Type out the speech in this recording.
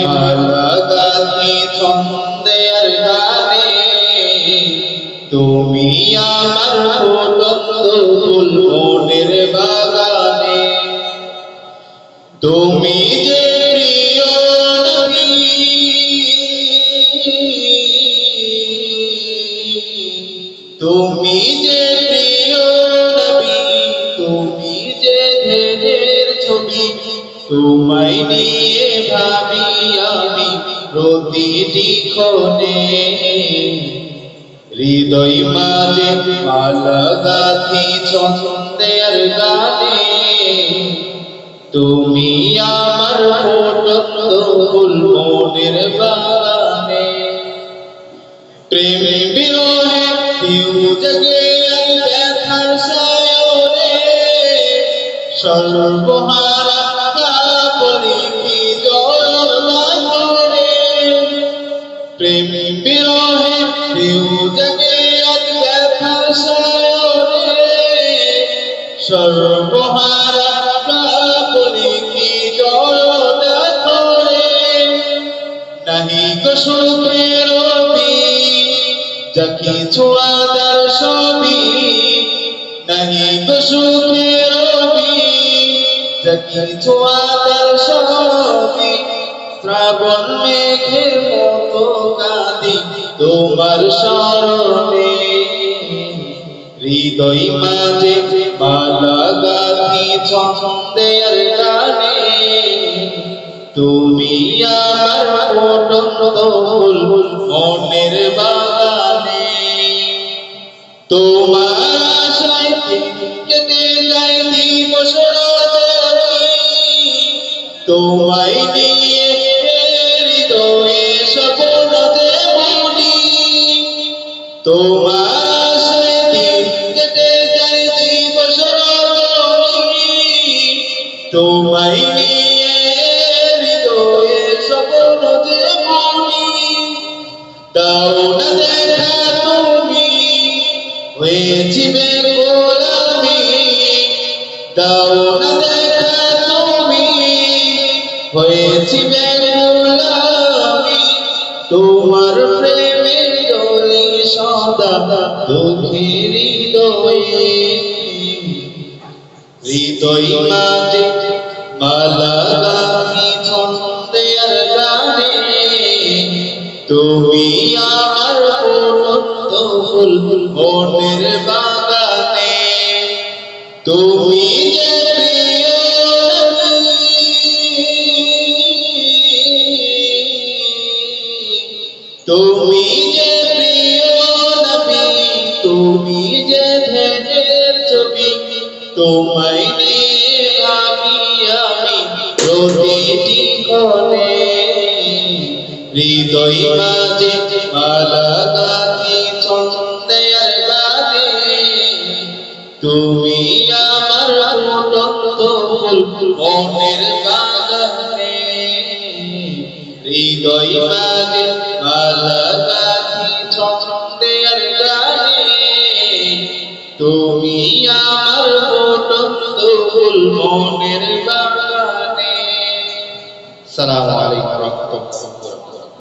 মালা গাঁথি ছন্দের গানে, তুমি আমার ফুটন্ত ফুল মনের বাগানে। তুমি যে প্রিয় নবী, তুমি যে প্রিয় নবী, তুমি যে ধ্যানের ছবি, তোমায় নিয়ে ভাবি আমি প্রতিটি ক্ষণে। হৃদয় মাঝে মালা গাঁথি ছন্দের গানে, তুমি আমার ফুটন্ত ফুল মনের বাগানে। প্রেম বিরহে কেউ জগে ব্যথার সায়রে, সর্বহারা কাপড়ে কি জড়লা করে। প্রেম বিরহে কেউ জগে ব্যথার সায়রে, সর্বহারা কাপড়ে কি জড়লা করে। নাহি গো সুখের যা কিছু আদার সবই, নাহি গো সুখের যা কিছু আদার সবই। শ্রাবণ মেঘের মতো কাঁদি তোমার স্মরণে। হৃদয় মাঝে মালা গাঁথি ছন্দের গানে, তুমি আমার ফুটন্ত ফুল মনের বাগানে। তোমার আশায় কেটে যায় দিবস রজনী, তোমায় নিয়ে হৃদয়ে স্বপ্ন যে বুনি। তোমার আশায় দিন কেটে যায় দিবস রজনী, তোমায় নিয়ে হৃদয়ে স্বপ্ন যে বুনি। দাও না দেখা তুমি হয়েছি বেকুল আমি, দাও না দেখা তুমি হয়েছি বেকুল আমি। তোমার প্রেমে জ্বলি সদা দুঃখের হৃদয়ে। হৃদয় মাঝে মালা গাঁথি ছন্দের গানে, তুমি আমার ফুটন্ত ফুল মনের বাগানে। তুমি যে প্রিয় নবী, তুমি যে প্রিয় নবী, তুমি যে ধ্যানের ছবি, তোমায় নিয়ে ভাবি আমি প্রতিটি ক্ষণে। হৃদয় মাঝে মালা গাঁথি ছন্দের গানে, তুমি আমার ফুটন্ত ফুল মনের বাগানে। হৃদয়